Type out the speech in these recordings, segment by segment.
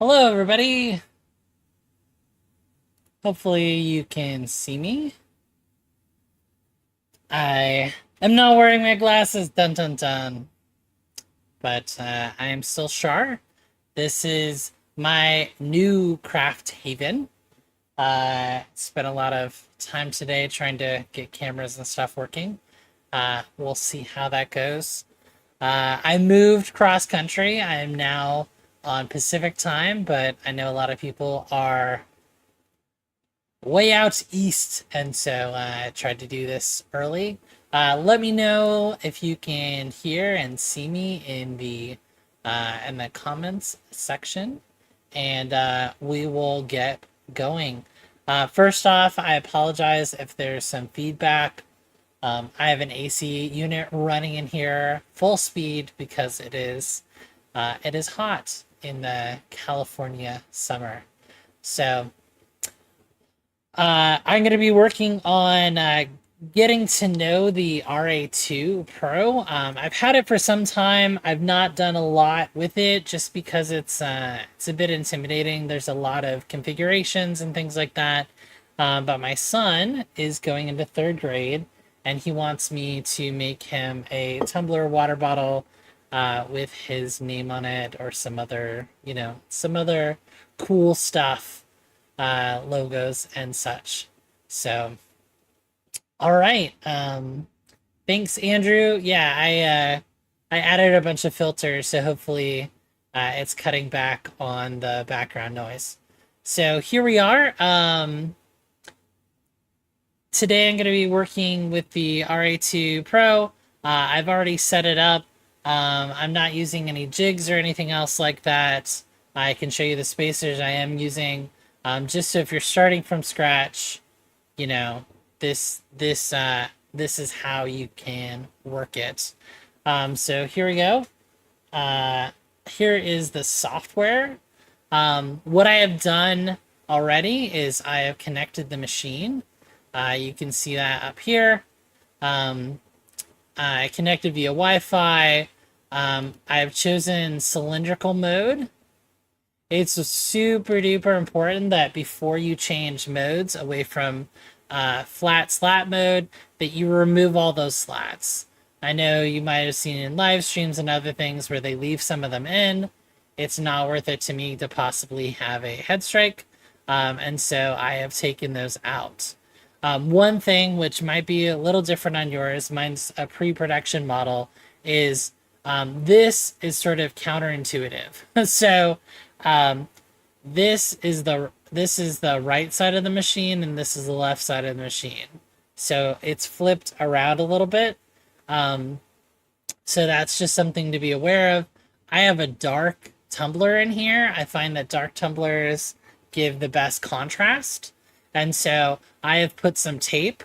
Hello, everybody. Hopefully you can see me. I am not wearing my glasses, dun dun dun. But I am still Shar. This is my new craft haven. Spent a lot of time today trying to get cameras and stuff working. We'll see how that goes. I moved cross country. I am now on Pacific time, but I know a lot of people are way out east, and so I tried to do this early. Let me know if you can hear and see me in the comments section, and we will get going. First off, I apologize if there's some feedback. I have an AC unit running in here full speed because it is hot in the California summer. So I'm going to be working on getting to know the Ra2 Pro. I've had it for some time. I've not done a lot with it just because it's a bit intimidating. There's a lot of configurations and things like that. But my son is going into third grade, and he wants me to make him a tumbler water bottle with his name on it, or some other cool stuff, logos and such. So, all right. Thanks, Andrew. Yeah, I added a bunch of filters, so hopefully it's cutting back on the background noise. So here we are. Today I'm going to be working with the Ra2 Pro. I've already set it up. I'm not using any jigs or anything else like that. I can show you the spacers I am using. Just so if you're starting from scratch, you know, this is how you can work it. So here we go. Here is the software. What I have done already is I have connected the machine. You can see that up here. I connected via Wi-Fi. I've chosen cylindrical mode. It's super duper important that before you change modes away from flat slat mode, that you remove all those slats. I know you might have seen in live streams and other things where they leave some of them in. It's not worth it to me to possibly have a head strike, and so I have taken those out. One thing which might be a little different on yours, mine's a pre-production model, is this is sort of counterintuitive. So this is the right side of the machine, and this is the left side of the machine. So it's flipped around a little bit. So that's just something to be aware of. I have a dark tumbler in here. I find that dark tumblers give the best contrast. And so I have put some tape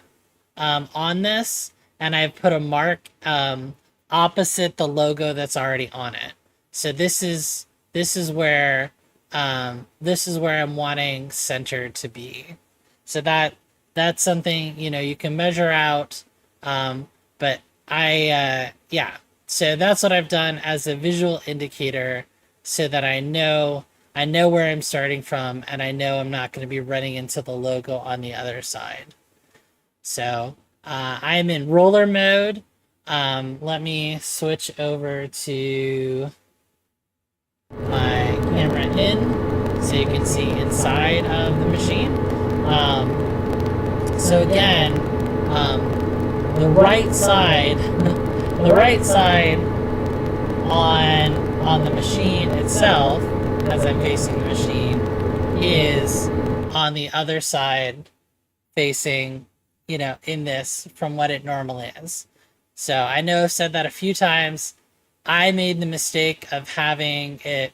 on this, and I've put a mark opposite the logo that's already on it. So this is where I'm wanting center to be. So that's something, you can measure out. But yeah. So that's what I've done as a visual indicator, so that I know where I'm starting from, and I know I'm not going to be running into the logo on the other side. So I'm in roller mode. Let me switch over to my camera in so you can see inside of the machine. So again, the right side, on the machine itself, as I'm facing the machine, is on the other side, facing, in this from what it normally is. So I know I've said that a few times. I made the mistake of having it,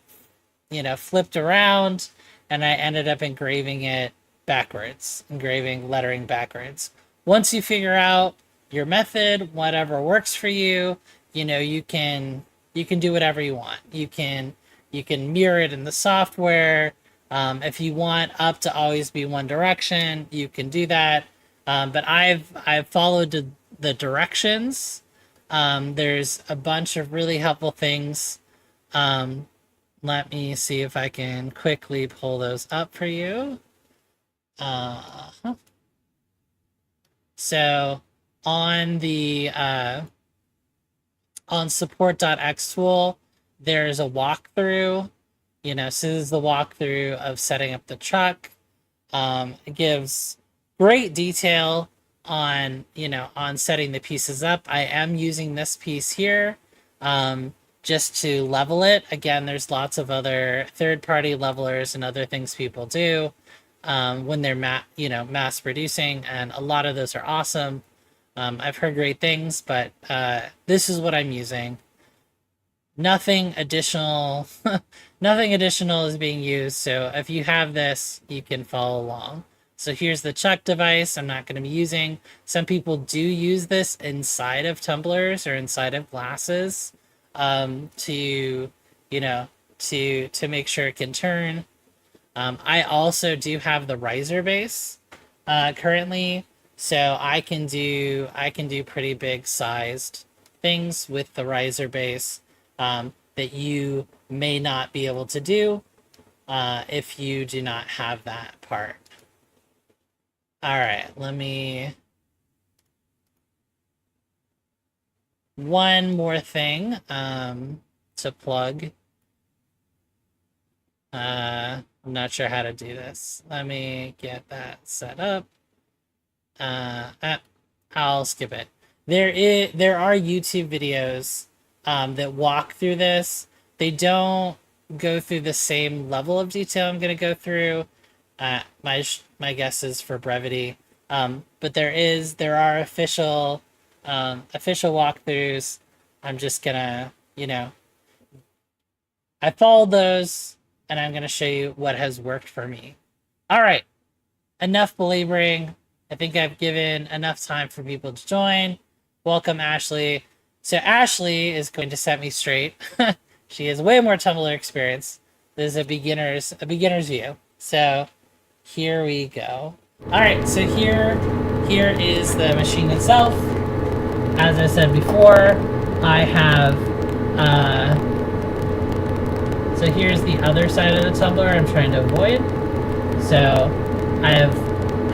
flipped around, and I ended up engraving it backwards, engraving lettering backwards. Once you figure out your method, whatever works for you, you can do whatever you want. You can mirror it in the software. If you want up to always be one direction, you can do that. But I've followed the directions. There's a bunch of really helpful things let me see if I can quickly pull those up for you. So on the on support.xTool, there's a walkthrough. So this is the walkthrough of setting up the truck. It gives great detail on on setting the pieces up. I am using this piece here just to level it. Again, there's lots of other third-party levelers and other things people do when they're mass producing, and a lot of those are awesome. I've heard great things, but this is what I'm using. Nothing additional nothing additional is being used, so if you have this, you can follow along. So here's the chuck device I'm not going to be using. Some people do use this inside of tumblers or inside of glasses to make sure it can turn. I also do have the riser base currently, so I can do pretty big sized things with the riser base that you may not be able to do if you do not have that part. All right, one more thing to plug. I'm not sure how to do this. Let me get that set up. I'll skip it. There are YouTube videos that walk through this. They don't go through the same level of detail I'm going to go through. My guess is for brevity. But there are official walkthroughs. I'm just gonna, I followed those, and I'm gonna show you what has worked for me. All right, enough belaboring. I think I've given enough time for people to join. Welcome, Ashley. So Ashley is going to set me straight. She has way more Tumblr experience. This is a beginner's view. So here we go. All right, so here is the machine itself. As I said before, I have so here's the other side of the tumbler I'm trying to avoid. So I have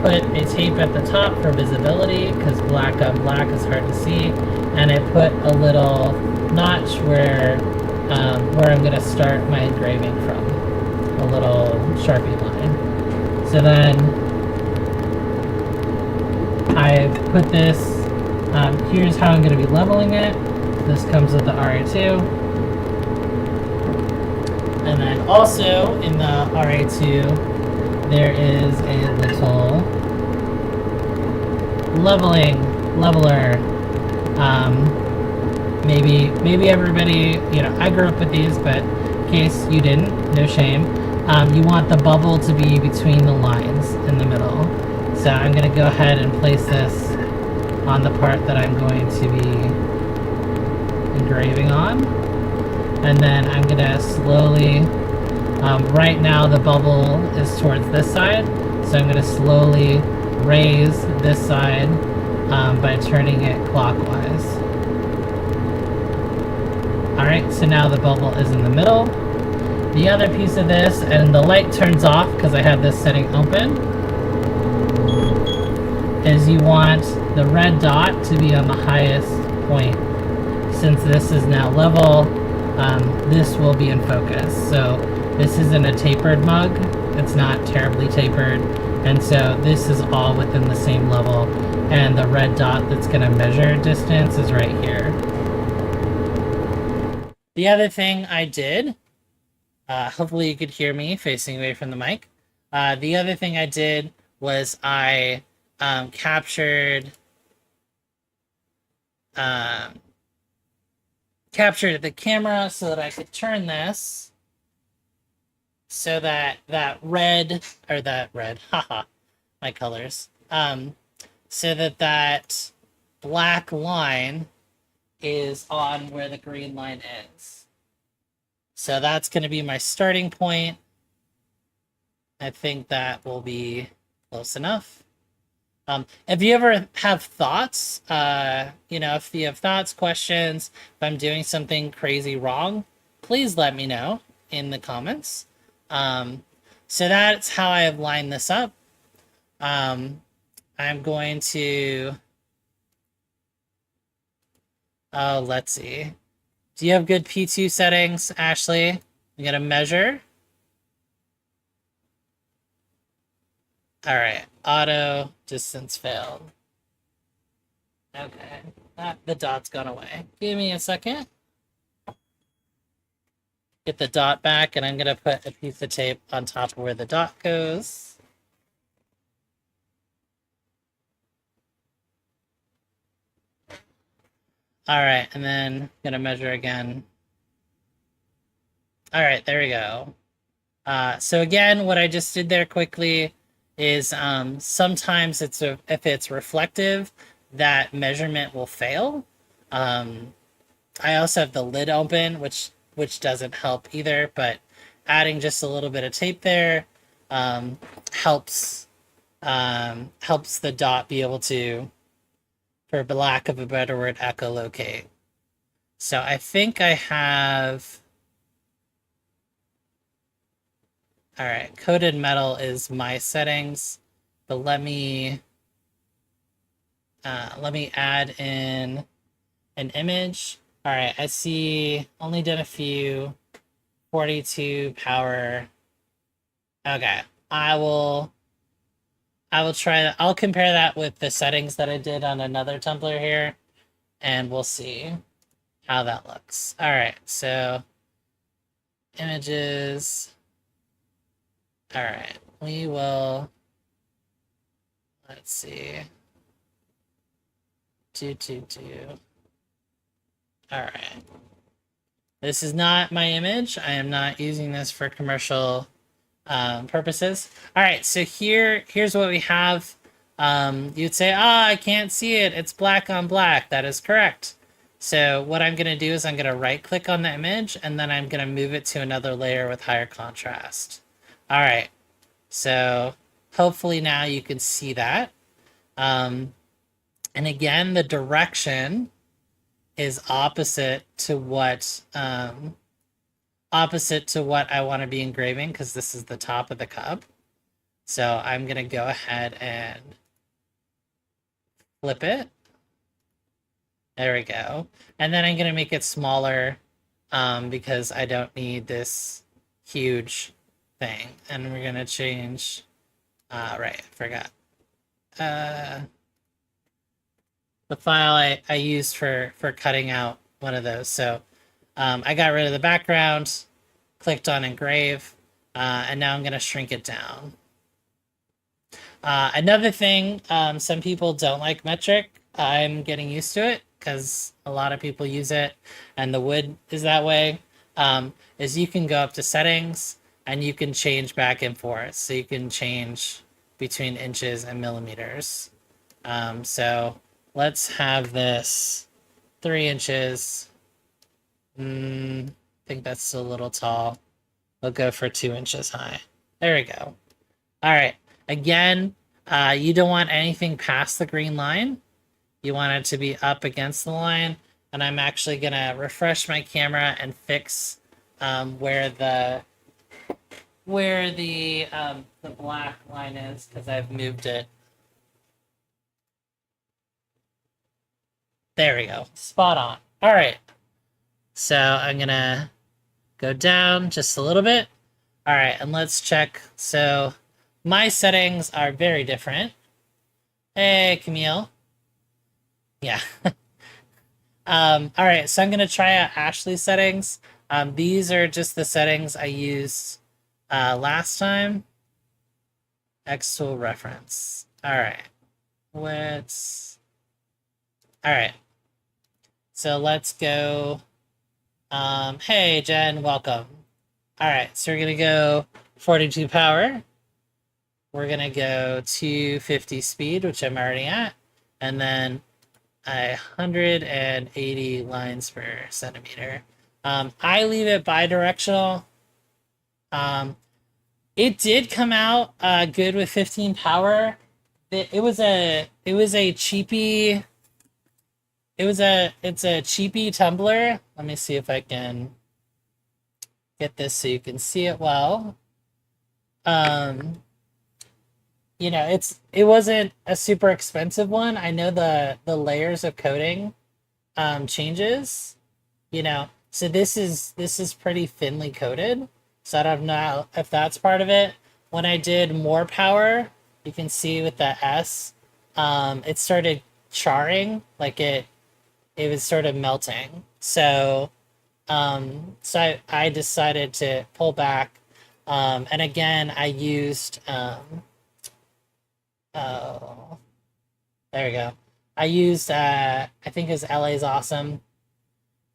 put a tape at the top for visibility because black on black is hard to see, and I put a little notch where I'm going to start my engraving from, a little Sharpie line. So then I've put this, here's how I'm going to be leveling it. This comes with the Ra2. And then also in the Ra2, there is a little leveler. Maybe everybody, I grew up with these, but in case you didn't, no shame. You want the bubble to be between the lines in the middle. So I'm going to go ahead and place this on the part that I'm going to be engraving on. And then I'm going to slowly, right now the bubble is towards this side, so I'm going to slowly raise this side by turning it clockwise. Alright, so now the bubble is in the middle. The other piece of this, and the light turns off because I have this setting open, is you want the red dot to be on the highest point. Since this is now level, this will be in focus. So this isn't a tapered mug, it's not terribly tapered, and so this is all within the same level, and the red dot that's going to measure distance is right here. The other thing I did, hopefully you could hear me facing away from the mic. The other thing I did was I captured the camera so that I could turn this so that haha, my colors, so that black line is on where the green line is. So that's going to be my starting point. I think that will be close enough. If you ever have thoughts, if you have thoughts, questions, if I'm doing something crazy wrong, please let me know. in the comments. So that's how I have lined this up. I'm going to, oh, let's see. Do you have good P2 settings, Ashley? I'm going to measure. All right, auto distance failed. Okay, the dot's gone away. Give me a second. Get the dot back, and I'm going to put a piece of tape on top of where the dot goes. All right, and then I'm going to measure again. All right, there we go. So again, what I just did there quickly is sometimes if it's reflective, that measurement will fail. I also have the lid open, which doesn't help either, but adding just a little bit of tape there helps the dot be able to, for lack of a better word, echolocate. So I think I have. All right, coated metal is my settings, but let me add in an image. All right, I see only done a few. 42 power. Okay, I will try that. I'll compare that with the settings that I did on another tumbler here, and we'll see how that looks. All right, so images. All right, we will, let's see. All right. This is not my image. I am not using this for commercial purposes. All right, so here's what we have. You'd say, I can't see it. It's black on black. That is correct. So what I'm going to do is I'm going to right click on the image, and then I'm going to move it to another layer with higher contrast. All right, so hopefully now you can see that. And again, the direction is opposite to what I want to be engraving, because this is the top of the cup. So I'm going to go ahead and flip it. There we go. And then I'm going to make it smaller because I don't need this huge thing. And we're going to change, right, I forgot. The file I used for cutting out one of those. So I got rid of the background, clicked on engrave, and now I'm going to shrink it down. Another thing, some people don't like metric. I'm getting used to it because a lot of people use it, and the wood is that way. Is you can go up to settings and you can change back and forth. So you can change between inches and millimeters. So let's have this 3 inches. I think that's a little tall. We'll go for 2 inches high. There we go. All right. Again, you don't want anything past the green line. You want it to be up against the line. And I'm actually going to refresh my camera and fix where the black line is, because I've moved it. There we go. Spot on. All right. So I'm going to go down just a little bit. All right, and let's check. So my settings are very different. Hey, Camille. Yeah. All right, so I'm going to try out Ashley's settings. These are just the settings I used last time. xTool reference. All right. All right. So let's go. Hey, Jen, welcome. All right, so we're going to go 42 power. We're going to go 250 speed, which I'm already at. And then 180 lines per centimeter. I leave it bidirectional. It did come out good with 15 power. It's a cheapy tumbler. Let me see if I can get this so you can see it well. You know, it wasn't a super expensive one. I know the layers of coating changes, you know. So this is pretty thinly coated. So I don't know if that's part of it. When I did more power, you can see with the S, it started charring, like it was sort of melting. So I decided to pull back. And again, I used oh, there we go. I used I think it was LA's Awesome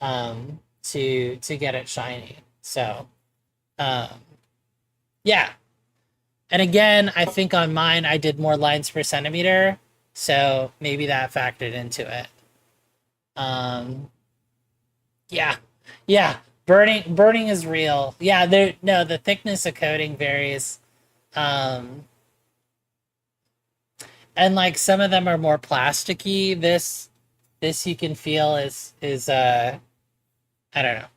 to get it shiny. So yeah. And again, I think on mine I did more lines per centimeter, so maybe that factored into it. Yeah. Yeah. Burning is real. Yeah, the thickness of coating varies. And like some of them are more plasticky. This you can feel is I don't know.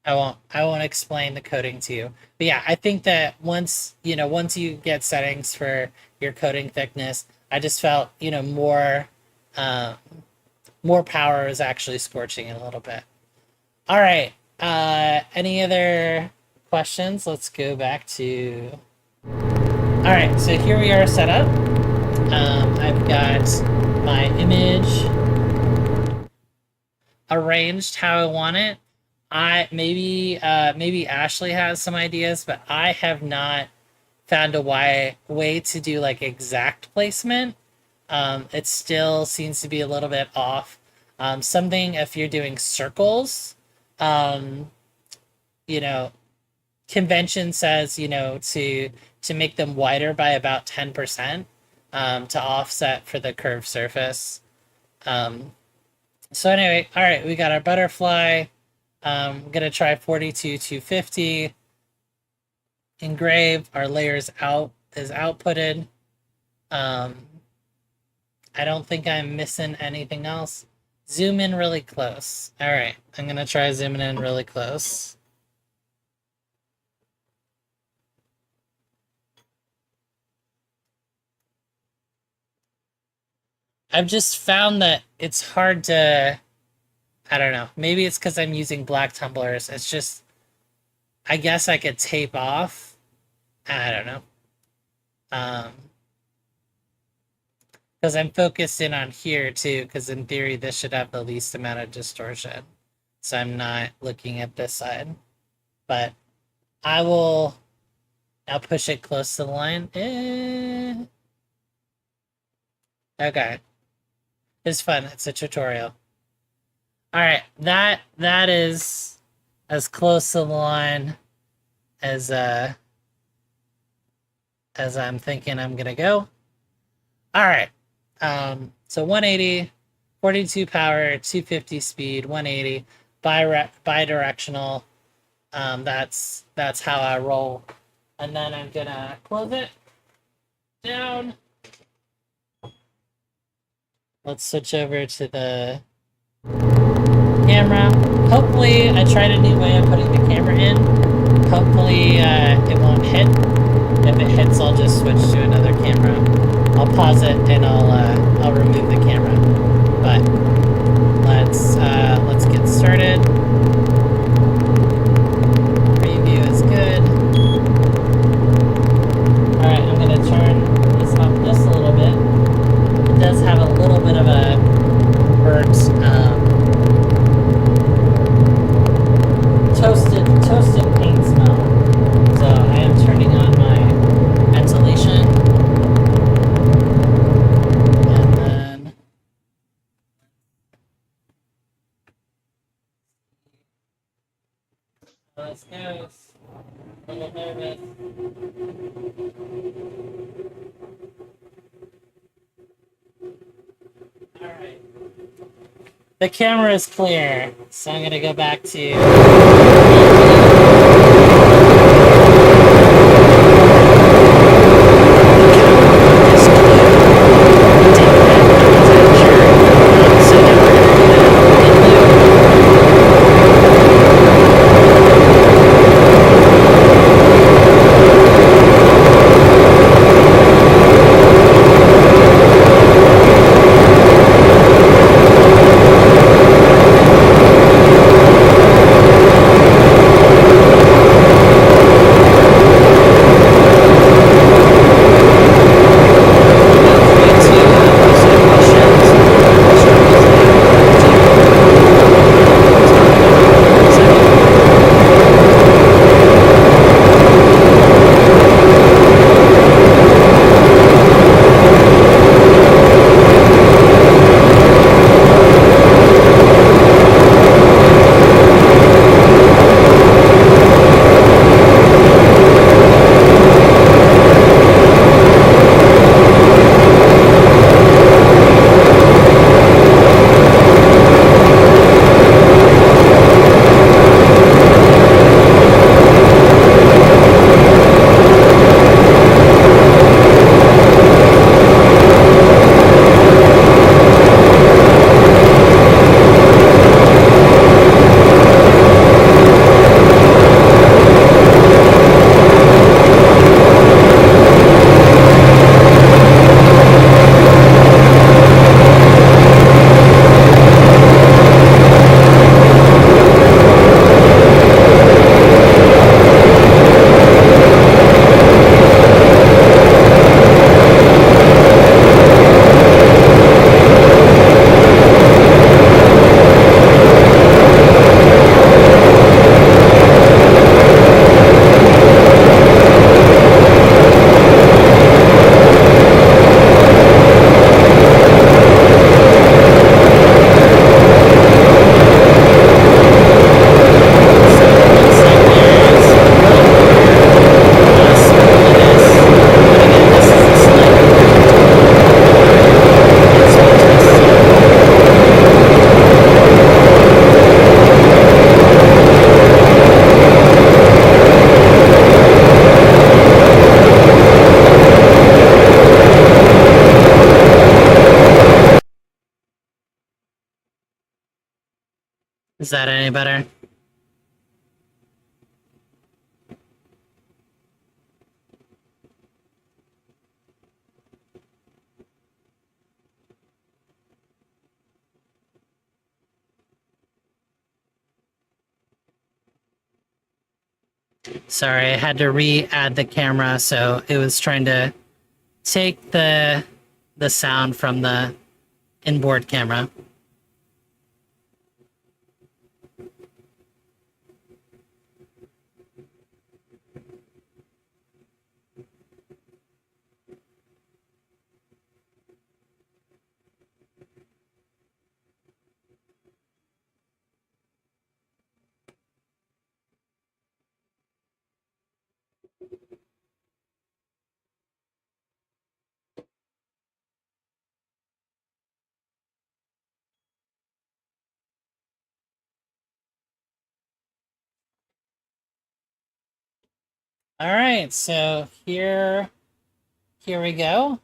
I won't explain the coating to you. But yeah, I think that once you get settings for your coating thickness, I just felt, more power is actually scorching it a little bit. All right. Any other questions? Let's go back to. All right. So here we are set up. I've got my image arranged how I want it. Maybe Ashley has some ideas, but I have not found a way to do like exact placement. It still seems to be a little bit off. Something if you're doing circles, convention says, to make them wider by about 10%, to offset for the curved surface. So anyway, all right, we got our butterfly. I'm gonna try 42 engrave. Our layers is outputted. I don't think I'm missing anything else. Zoom in really close. All right, I'm gonna try zooming in really close. I've just found that it's hard to, I don't know, maybe it's because I'm using black tumblers. It's just, I guess I could tape off. I don't know. Because I'm focused in on here too, because in theory this should have the least amount of distortion. So I'm not looking at this side. But I'll push it close to the line. Okay. It's fun. It's a tutorial. All right, that is as close to the line as I'm thinking I'm gonna go. All right, so 180, 42 power, 250 speed, 180, bi-directional. That's how I roll, and then I'm gonna close it down. Let's switch over to the camera. Hopefully, I tried a new way of putting the camera in. Hopefully, it won't hit. If it hits, I'll just switch to another camera. I'll pause it and I'll remove the camera. But let's get started. Preview is good. All right, I'm gonna turn this up just a little bit. It does have a little bit of a burnt. Toasted paint smell. So I am turning on my ventilation. And then this goes. A little nervous. Alright. The camera is clear, so I'm gonna go back to Is that any better? Sorry, I had to re-add the camera, so it was trying to take the sound from the inboard camera. All right, so here we go.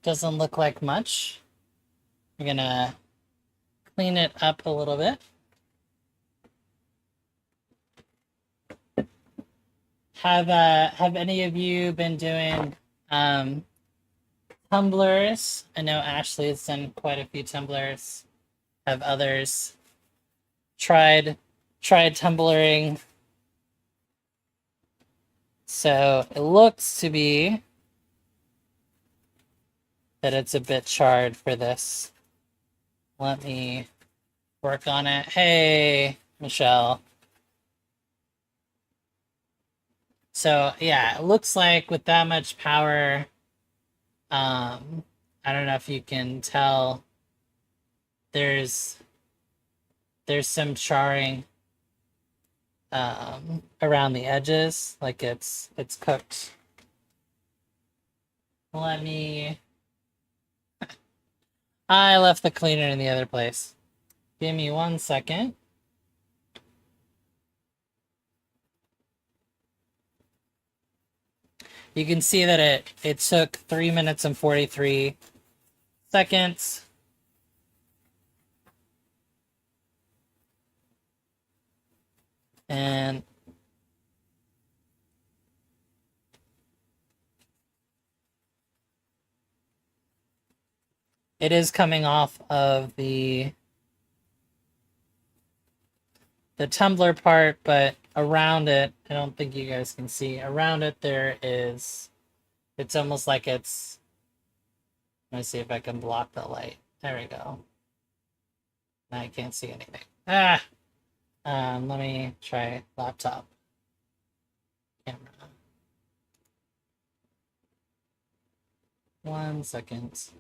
Doesn't look like much. We're gonna clean it up a little bit. Have any of you been doing tumblers? I know Ashley has done quite a few tumblers. Have others tried tumbling? So it looks to be that it's a bit charred for this. Let me work on it. Hey, Michelle. So yeah, it looks like with that much power, I don't know if you can tell, there's some charring around the edges, like it's cooked. Let me, I left the cleaner in the other place. Give me 1 second. You can see that it took 3 minutes and 43 seconds. And it is coming off of the tumbler part, but around it, I don't think you guys can see, around it there is, it's almost like it's, let me see if I can block the light. There we go. Now I can't see anything. Let me try laptop camera. 1 second.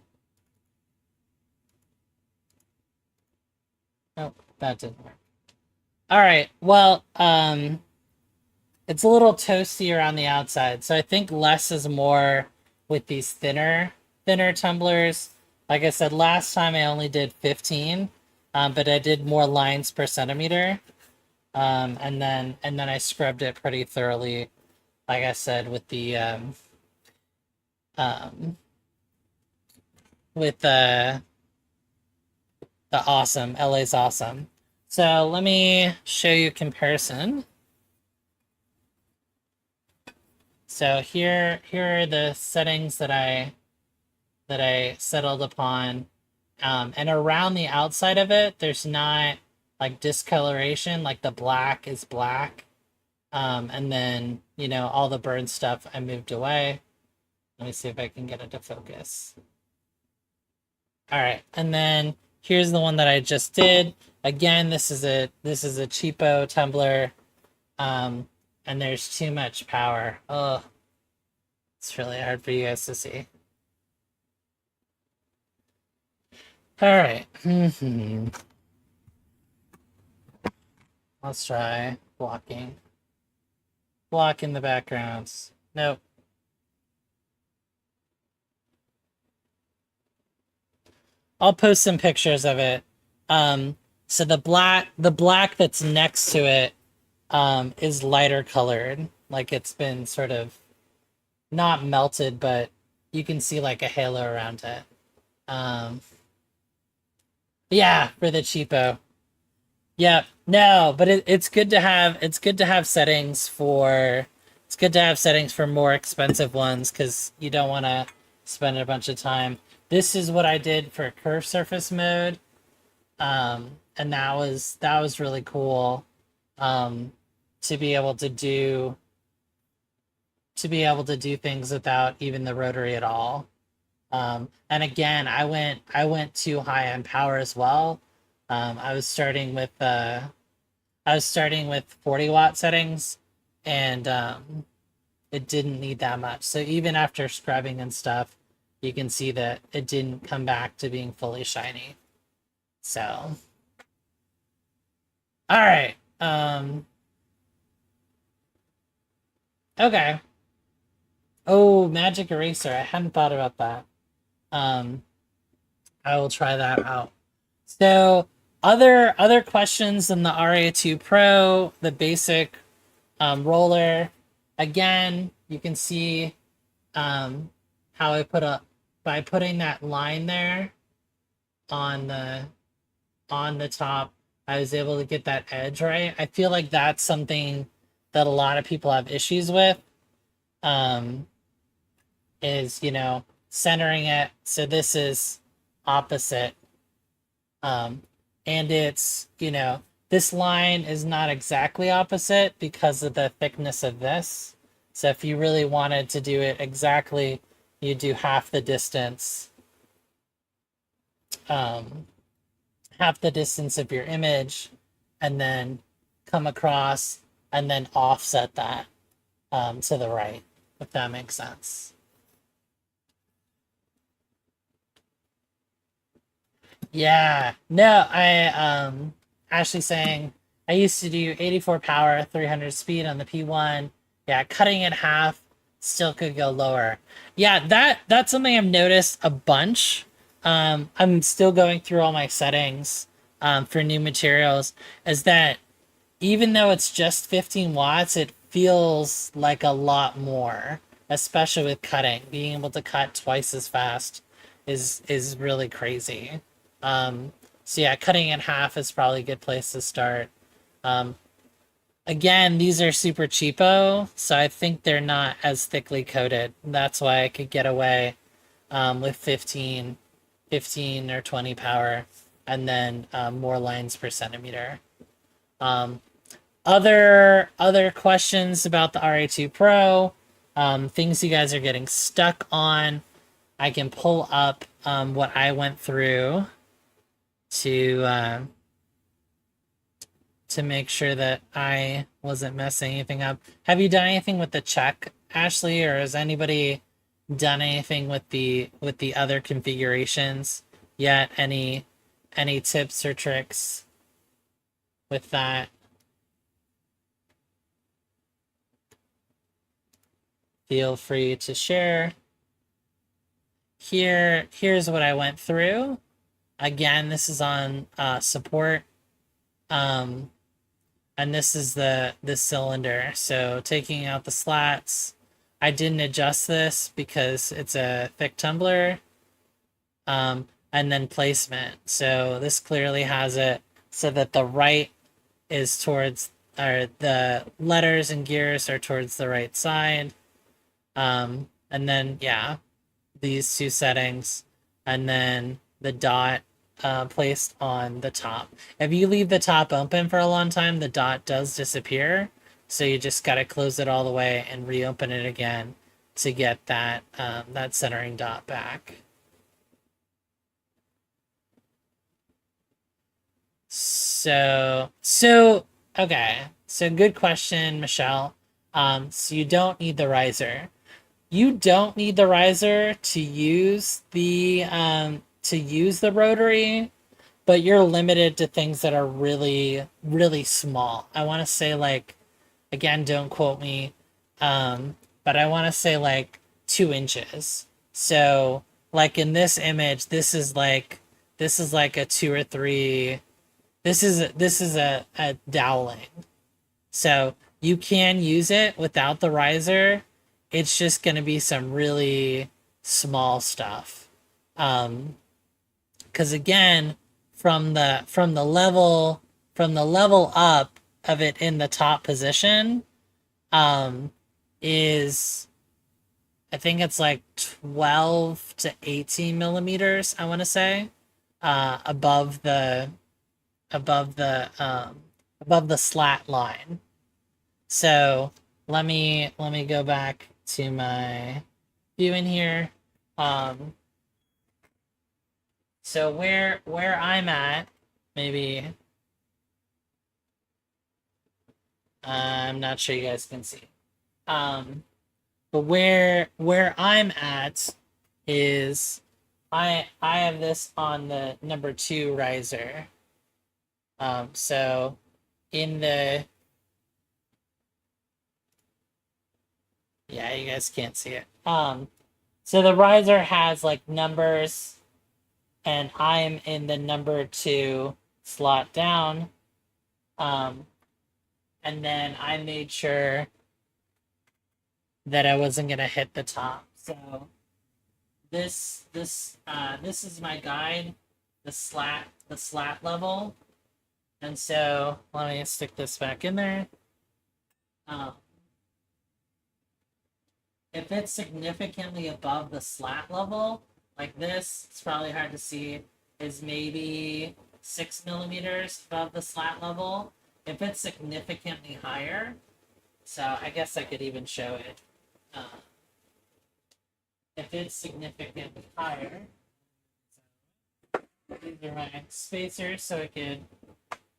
Oh, that didn't work. All right, well, it's a little toasty around the outside, so I think less is more with these thinner tumblers. Like I said, last time I only did 15, but I did more lines per centimeter. And then I scrubbed it pretty thoroughly, like I said, with the awesome, LA's awesome. So let me show you a comparison. So here are the settings that I settled upon. And around the outside of it, there's not like discoloration, like the black is black. And then, you know, all the burn stuff I moved away. Let me see if I can get it to focus. All right, and then here's the one that I just did. Again, this is a cheapo tumbler, and there's too much power. Oh, it's really hard for you guys to see. All right. Let's try blocking. Block in the backgrounds. Nope. I'll post some pictures of it. So the black that's next to it is lighter colored. Like it's been sort of not melted, but you can see like a halo around it. Yeah, for the cheapo. Yeah, no, but it's good to have settings for more expensive ones because you don't want to spend a bunch of time. This is what I did for curve surface mode, and that was really cool, um, to be able to do things without even the rotary at all. And again, I went too high on power as well. I was starting with 40-watt settings, and it didn't need that much. So even after scrubbing and stuff, you can see that it didn't come back to being fully shiny. So, all right. Okay. Oh, magic eraser. I hadn't thought about that. Um, I will try that out. So, other questions in the Ra2 Pro, the basic roller. Again, you can see um, how I put up by putting that line there on the top. I was able to get that edge right. I feel like that's something that a lot of people have issues with. Um, is centering it so this is opposite, um, and it's this line is not exactly opposite because of the thickness of this. So if you really wanted to do it exactly, you do um, half the distance of your image, and then come across and then offset that to the right, if that makes sense. Yeah. No, Ashley saying I used to do 84 power, 300 speed on the P1. Yeah, cutting it half still could go lower. Yeah, that's something I've noticed a bunch. I'm still going through all my settings for new materials, is that even though it's just 15 watts, it feels like a lot more, especially with cutting. Being able to cut twice as fast is really crazy. Um, so yeah, cutting in half is probably a good place to start. Um, Again, these are super cheapo, so I think they're not as thickly coated. That's why I could get away with 15 or 20 power, and then more lines per centimeter. Um, other questions about the Ra2 Pro, things you guys are getting stuck on. I can pull up what I went through to make sure that I wasn't messing anything up. Have you done anything with the check, Ashley, or has anybody done anything with the other configurations yet? Any tips or tricks with that? Feel free to share. Here's what I went through. Again, this is on support. Um, and this is the cylinder. So taking out the slats, I didn't adjust this because it's a thick tumbler. And then placement. So this clearly has it so that the right is towards, or the letters and gears are towards the right side. And then yeah, these two settings, and then the dot placed on the top. If you leave the top open for a long time, the dot does disappear. So you just got to close it all the way and reopen it again to get that centering dot back. So okay. So good question, Michelle. So you don't need the riser. You don't need the riser to use the rotary, but you're limited to things that are really, really small. I want to say, like, again, don't quote me, but I want to say like 2 inches. So like in this image, this is like a 2 or 3. This is a doweling. So you can use it without the riser. It's just going to be some really small stuff. Because again, from the level from the level up of it in the top position is, I think it's like 12 to 18 millimeters, I want to say, above the above the um, above the slat line. So let me go back to my view in here. So where I'm at, maybe I'm not sure you guys can see. But where I'm at is I have this on the number 2 riser. So in the, yeah, you guys can't see it. So the riser has like numbers, and I'm in the number 2 slot down. And then I made sure that I wasn't gonna hit the top. So this is my guide, the slat level. And so let me stick this back in there. If it's significantly above the slat level, like this, it's probably hard to see, is maybe 6 millimeters above the slat level. If it's significantly higher, so I guess I could even show it. If it's significantly higher, these are my spacers, so I could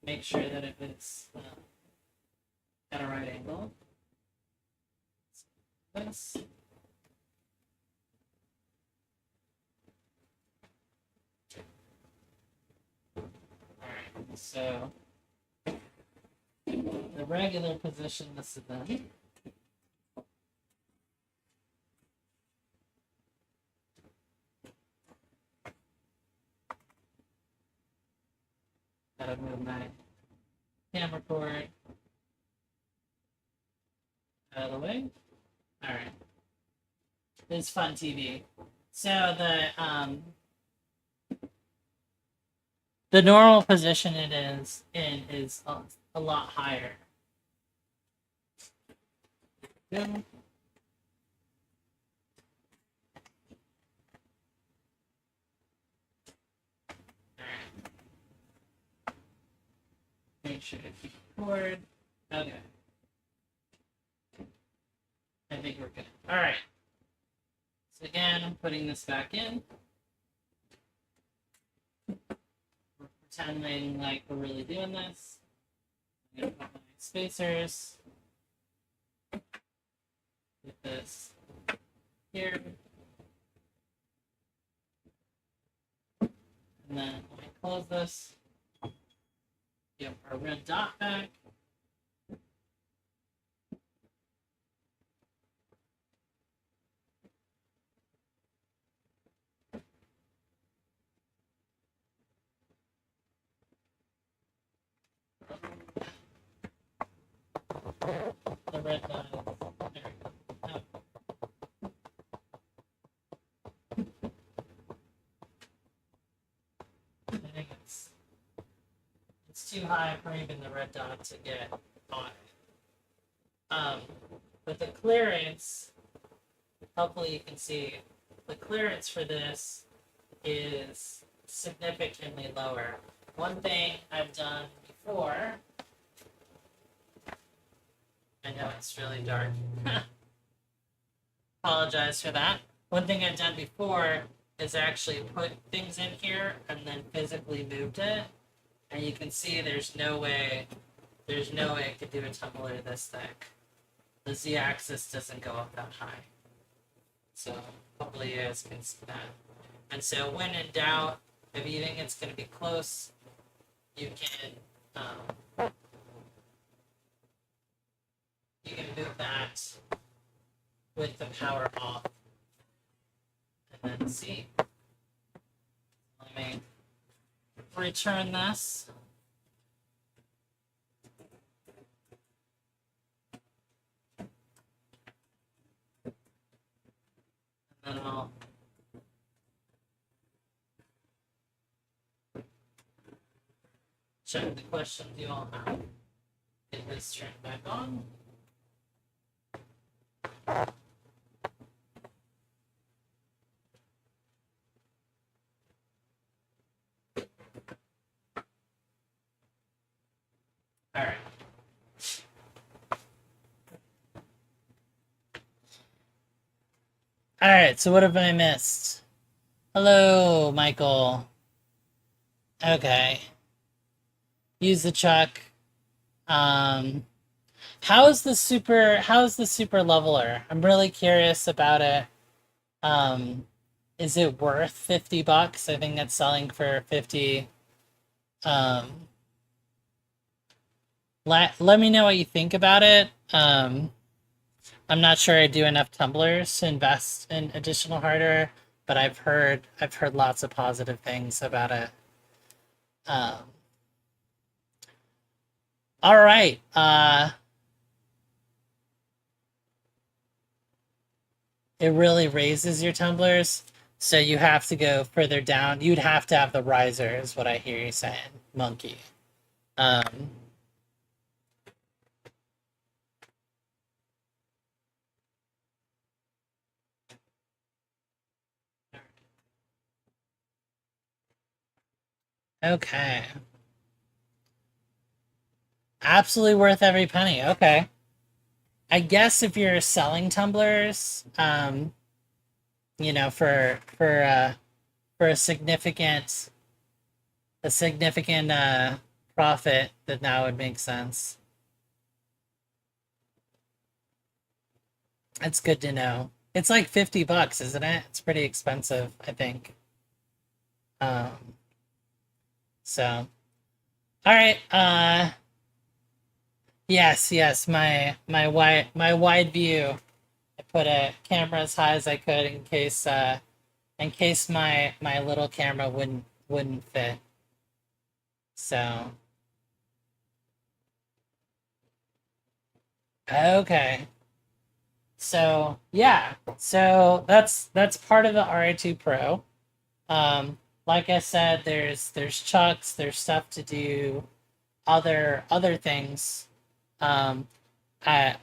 make sure that if it's at a right angle. This. Alright, so the regular position, this is done. Gotta move my camera cord out of the way. Alright. This is fun TV. So the normal position it is in is a lot higher. Good. Make sure to keep the cord. Okay. I think we're good. All right. So again, I'm putting this back in. We're pretending like we're really doing this. I'm gonna put my spacers. Put this here. And then when I close this, get our red dot back. The red dot is there. Oh. I think it's too high for even the red dot to get on it. But the clearance, hopefully you can see, the clearance for this is significantly lower. One thing I've done before, I know it's really dark. Apologize for that. One thing I've done before is actually put things in here and then physically moved it. And you can see there's no way I could do a tumbler this thick. The z-axis doesn't go up that high. So hopefully you guys can see that. And so when in doubt, if you think it's going to be close, you can move that with the power off. And then see. Let me return this. And then I'll check the questions you all have. Get this turned back on. All right. All right, so what have I missed? Hello, Michael. Okay. Use the chuck. How's the super leveler? I'm really curious about it. Is it worth $50? I think it's selling for 50. Let me know what you think about it. I'm not sure I do enough tumblers to invest in additional hardware, but I've heard lots of positive things about it. All right. It really raises your tumblers, so you have to go further down. You'd have to have the riser, is what I hear you saying, monkey. Um, okay. Absolutely worth every penny. Okay. I guess if you're selling tumblers, you know, for a significant profit, then that would make sense. It's good to know. It's like $50, isn't it? It's pretty expensive, I think. Um, so all right. Yes, my wide view. I put a camera as high as I could in case my little camera wouldn't fit. So okay. So yeah. So that's part of the Ra2 Pro. Like I said, there's chucks, there's stuff to do, other things. Um,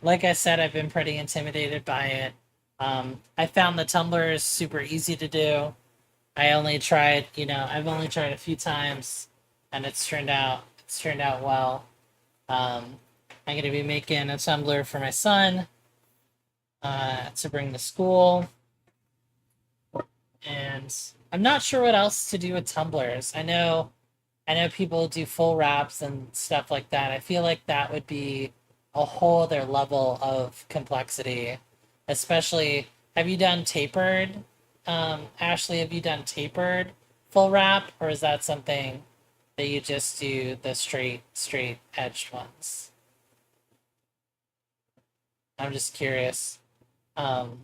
like I said, I've been pretty intimidated by it. I found the tumblers super easy to do. I've only tried a few times, and it's turned out well. Um, I'm gonna be making a tumbler for my son to bring to school, and I'm not sure what else to do with tumblers. I know people do full wraps and stuff like that. I feel like that would be a whole other level of complexity. Especially, have you done tapered? Ashley, have you done tapered full wrap, or is that something that you just do the straight edged ones? I'm just curious. Um,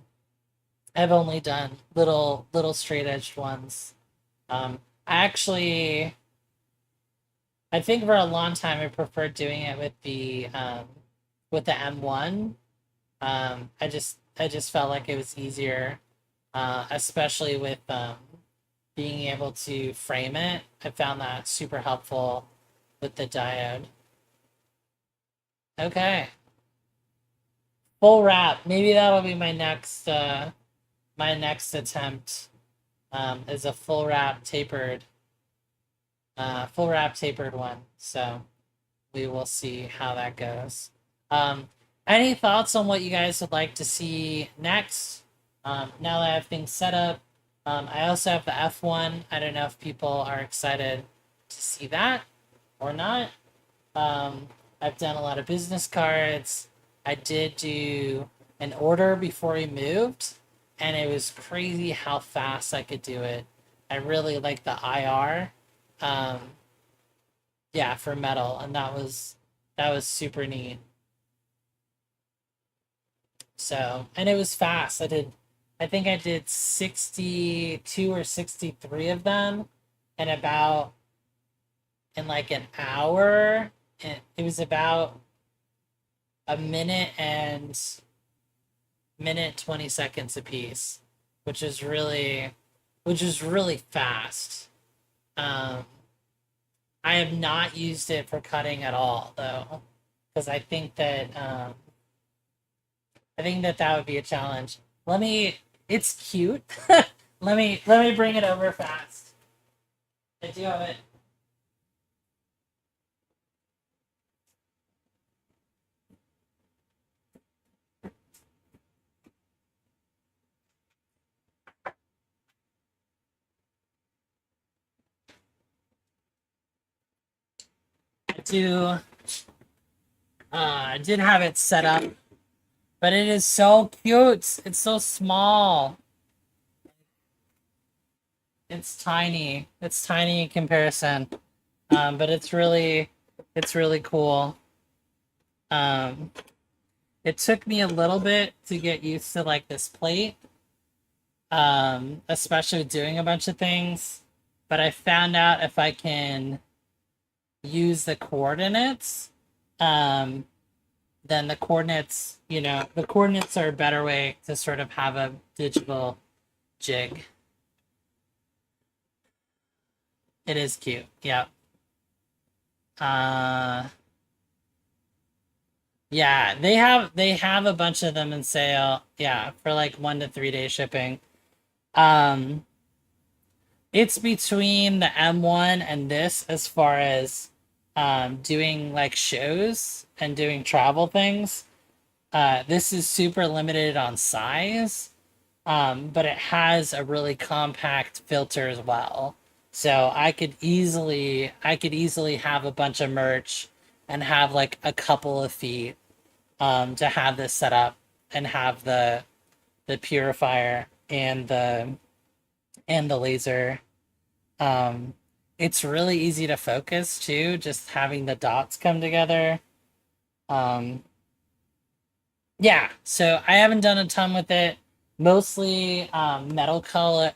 I've only done little straight edged ones. I actually I think for a long time I preferred doing it with the M1. I just felt like it was easier, especially with being able to frame it. I found that super helpful with the diode. Okay, full wrap. Maybe that'll be my next attempt. Is a full wrap tapered one. So we will see how that goes. Um, any thoughts on what you guys would like to see next? Now that I have things set up, I also have the F1. I don't know if people are excited to see that or not. Um, I've done a lot of business cards. I did do an order before we moved, and it was crazy how fast I could do it. I really like the IR. Um, yeah, for metal, and that was super neat. So, and it was fast. I think I did 62 or 63 of them in about in like an hour. And it was about a minute 20 seconds a piece, which is really which is really fast. Um, I have not used it for cutting at all though, because I think that that would be a challenge. Let me. It's cute. Let me bring it over fast. I do have it. I do. I did have it set up, but it is so cute. It's so small. It's tiny. It's tiny in comparison. But it's really cool. Um, it took me a little bit to get used to like this plate, especially doing a bunch of things. But I found out if I can use the coordinates, um, then the coordinates are a better way to sort of have a digital jig. It is cute. Yeah. Uh, yeah, they have a bunch of them in sale. Yeah, for like 1 to 3 day shipping. Um, it's between the M1 and this as far as doing like shows and doing travel things. This is super limited on size, but it has a really compact filter as well. So I could easily have a bunch of merch and have like a couple of feet to have this set up and have the purifier and the laser. Um, it's really easy to focus too, just having the dots come together. Um, yeah, so I haven't done a ton with it. Mostly metal coated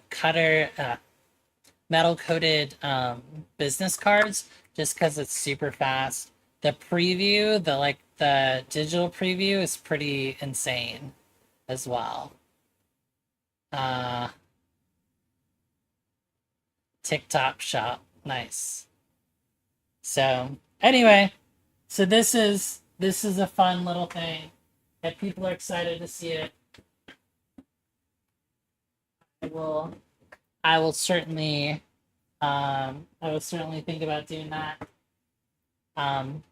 business cards, just because it's super fast. The preview, the digital preview, is pretty insane as well. Uh, TikTok shop, nice. So anyway, so this is a fun little thing. If people are excited to see it, I will I will certainly I will certainly think about doing that. Um,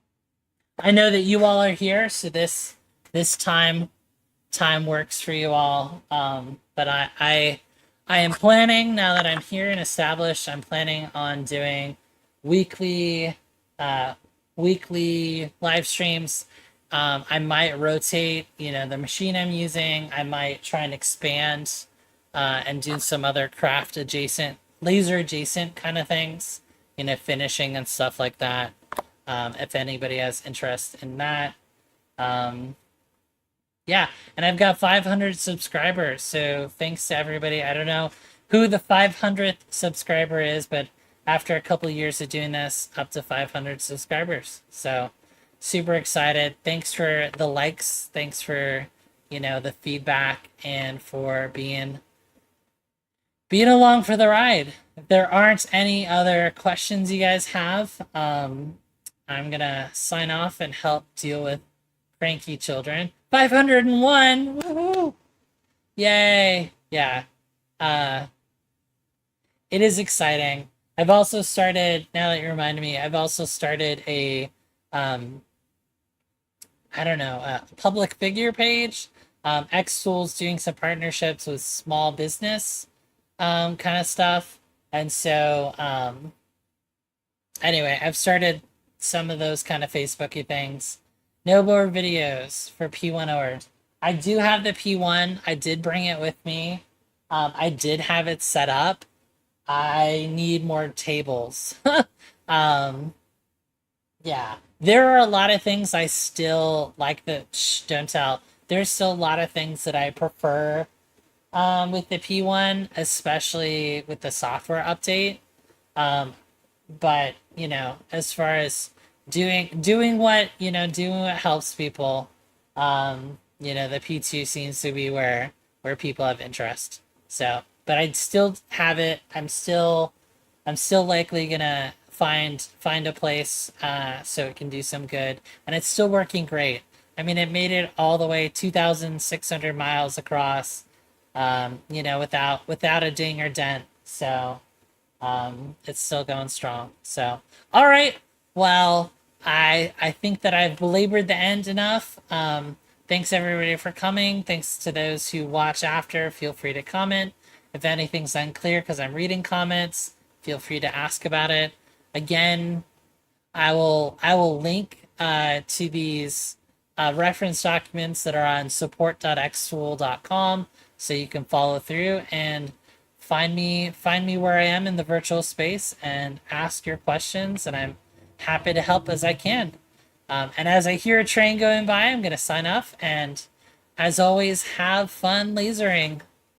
I know that you all are here, so this time works for you all. But I am planning now that I'm here and established. I'm planning on doing weekly uh, weekly live streams. I might rotate, the machine I'm using. I might try and expand and do some other craft adjacent, laser adjacent kind of things, finishing and stuff like that. If anybody has interest in that. Um, yeah, and I've got 500 subscribers, so thanks to everybody. I don't know who the 500th subscriber is, but after a couple of years of doing this, up to 500 subscribers. So super excited. Thanks for the likes. Thanks for, the feedback and for being along for the ride. If there aren't any other questions you guys have, I'm gonna sign off and help deal with cranky children. 501! Woohoo! Yay! Yeah. Uh, it is exciting. I've also started, now that you reminded me, I've also started um, I don't know, a public figure page. xTool's doing some partnerships with small business kind of stuff. And so, anyway, I've started some of those kind of Facebooky things. No more videos for P1ers. I do have the P1. I did bring it with me. I did have it set up. I need more tables. um, yeah, there are a lot of things I still like. Don't tell. There's still a lot of things that I prefer with the P1, especially with the software update. Um, but as far as doing what helps people, the P2 seems to be where people have interest. So, but I'd still have it. I'm still likely gonna find a place so it can do some good, and it's still working great. I mean, it made it all the way 2,600 miles across, you know, without a ding or dent. So it's still going strong. So all right, well, I think that I've belabored the end enough. Thanks everybody for coming. Thanks to those who watch after. Feel free to comment if anything's unclear because I'm reading comments. Feel free to ask about it. Again, I will link to these reference documents that are on support.xtool.com so you can follow through and find me where I am in the virtual space and ask your questions, and I'm happy to help as I can. And as I hear a train going by, I'm going to sign off, and as always, have fun lasering.